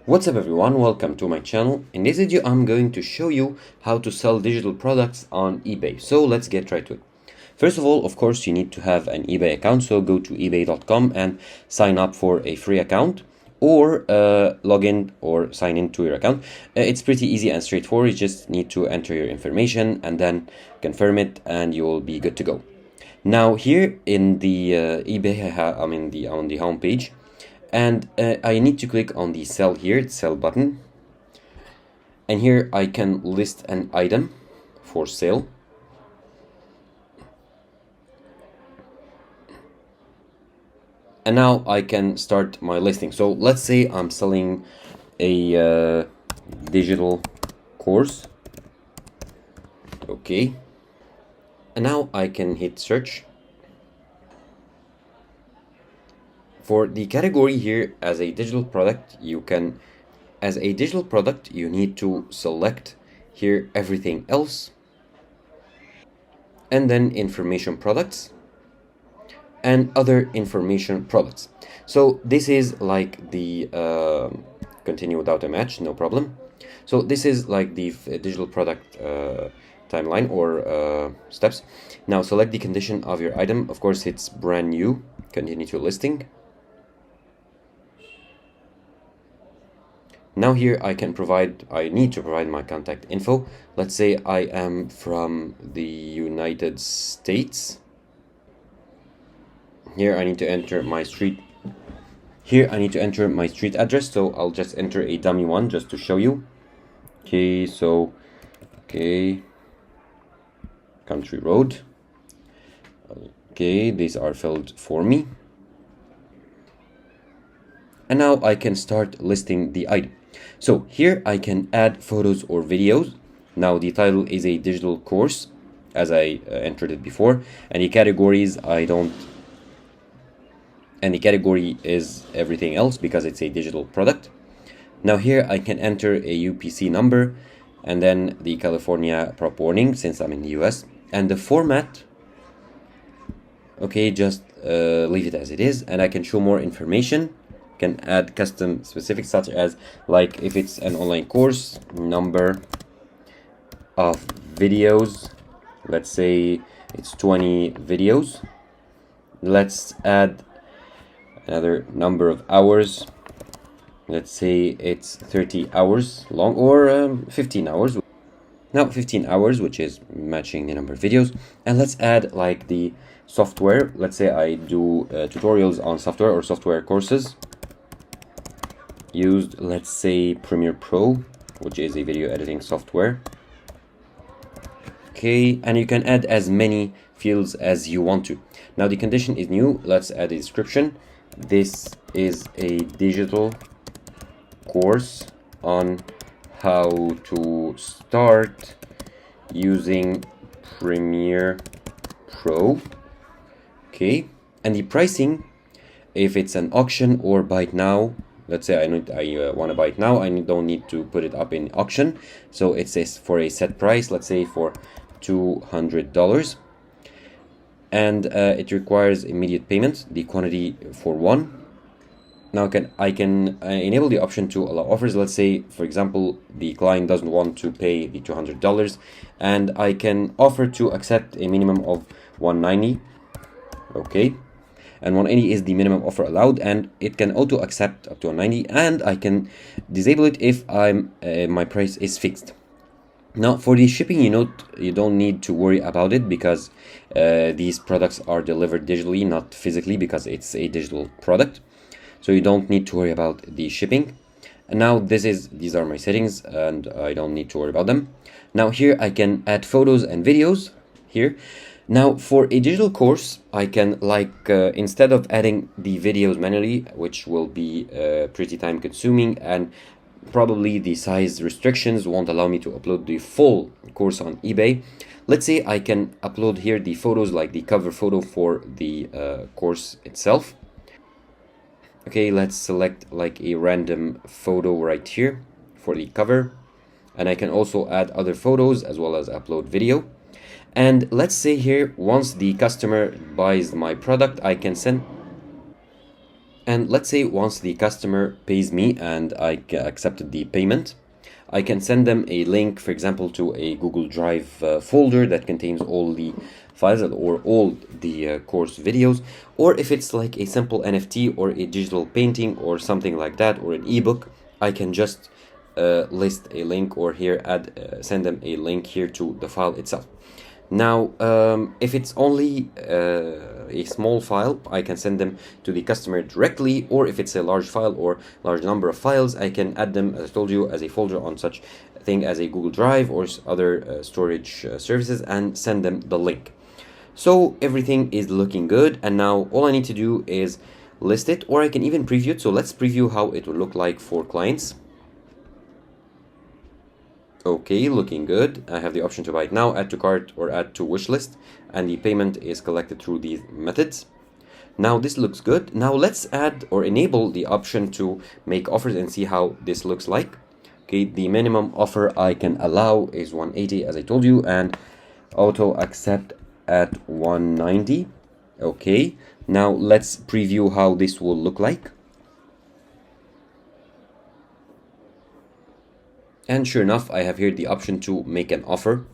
What's up everyone, welcome to my channel. In this video I'm going to show you how to sell digital products on eBay. So let's get right to it. First of all, of course, you need to have an eBay account, so go to ebay.com and sign up for a free account or log in or sign in to your account. It's pretty easy and straightforward. You just need to enter your information and then confirm it and you will be good to go. Now here in the eBay, I'm on the home page. And I need to click on the sell here, sell button. And here I can list an item for sale. And now I can start my listing. So let's say I'm selling a digital course. Okay. And now I can hit search. For the category here, as a digital product, you need to select here everything else, and then information products and other information products. So this is like the continue without a match, no problem. So this is like the digital product timeline or steps. Now select the condition of your item. Of course, it's brand new. Continue to listing. Now here I need to provide my contact info. Let's say I am from the United States. Here I need to enter my street. Here I need to enter my street address, so I'll just enter a dummy one just to show you. Okay, so country road. Okay, these are filled for me. And now I can start listing the item. So here I can add photos or videos. Now the title is a digital course, as I entered it before, and the categories and the category is everything else because it's a digital product. Now here I can enter a UPC number and then the California prop warning since I'm in the US, and the format, okay, just leave it as it is, and I can show more information. Can add custom specifics such as, like, if it's an online course, number of videos, let's say it's 20 videos. Let's add another number of hours, let's say it's 30 hours long, or 15 hours. Now 15 hours, which is matching the number of videos. And let's add like the software. Let's say I do tutorials on software or software courses used, let's say Premiere Pro, which is a video editing software. Okay, and you can add as many fields as you want to. Now the condition is new. Let's add a description. This is a digital course on how to start using Premiere Pro. Okay, and the pricing, if it's an auction or buy it now. Let's say I want to buy it now. I don't need to put it up in auction. So it says for a set price, let's say for $200. And it requires immediate payment, the quantity for one. Now I can enable the option to allow offers. Let's say, for example, the client doesn't want to pay the $200, and I can offer to accept a minimum of $190. Okay. And 180 is the minimum offer allowed, and it can auto accept up to 190, and I can disable it if my price is fixed. Now for the shipping, you don't need to worry about it because these products are delivered digitally, not physically, because it's a digital product. So you don't need to worry about the shipping. And now these are my settings, and I don't need to worry about them. Now here I can add photos and videos here. Now for a digital course, I can instead of adding the videos manually, which will be pretty time consuming, and probably the size restrictions won't allow me to upload the full course on eBay. Let's say I can upload here the photos, like the cover photo for the course itself. Okay, let's select like a random photo right here for the cover, and I can also add other photos as well as upload video. And let's say here, once the customer buys my product, I can send And let's say once the customer pays me and I accepted the payment, I can send them a link, for example, to a Google Drive folder that contains all the files or all the course videos. Or if it's like a simple NFT or a digital painting or something like that, or an ebook, I can just list a link, or here send them a link here to the file itself. Now, if it's only a small file, I can send them to the customer directly, or if it's a large file or large number of files, I can add them, as I told you, as a folder on such thing as a Google Drive or other storage services, and send them the link. So everything is looking good, and now all I need to do is list it, or I can even preview it. So let's preview how it will look like for clients. Okay, looking good. I have the option to buy it now, add to cart, or add to wish list, and the payment is collected through these methods. Now this looks good. Now let's add or enable the option to make offers and see how this looks like. Okay, the minimum offer I can allow is 180, as I told you, and auto accept at 190. Okay, now let's preview how this will look like. And sure enough, I have here the option to make an offer.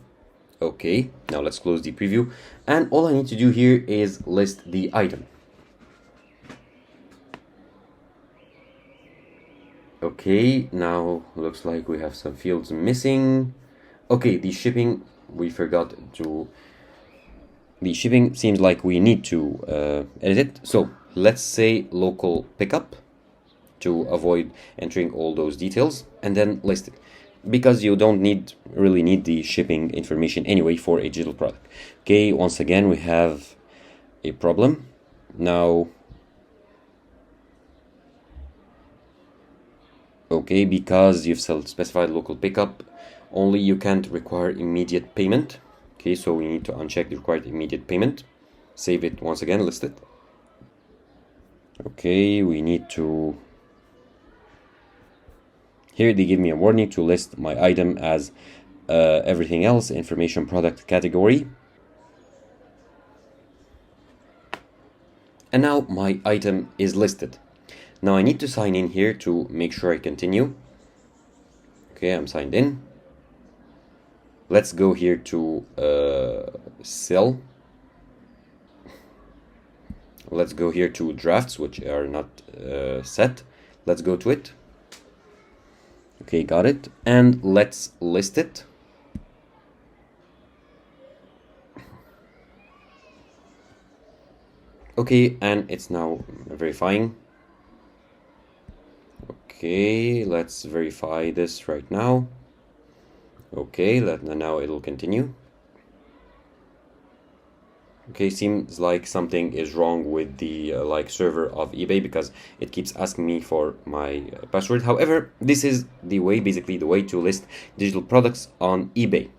Okay, now let's close the preview. And all I need to do here is list the item. Okay, now looks like we have some fields missing. Okay, the shipping, we forgot to... The shipping seems like we need to edit it. So let's say local pickup to avoid entering all those details, and then list it, because you don't really need the shipping information anyway for a digital product. Okay, once again we have a problem. Now, okay, because you've specified local pickup, only you can't require immediate payment. Okay, so we need to uncheck the required immediate payment. Save it once again, list it. Okay, we need to... Here they give me a warning to list my item as everything else, information product category. And now my item is listed. Now I need to sign in here to make sure I continue. Okay, I'm signed in. Let's go here to sell. Let's go here to drafts, which are not set. Let's go to it. Okay, got it. And let's list it. Okay, and it's now verifying. Okay, let's verify this right now. Okay, now it'll continue. Okay, seems like something is wrong with the server of eBay, because it keeps asking me for my password. However, this is the way, basically the way to list digital products on eBay.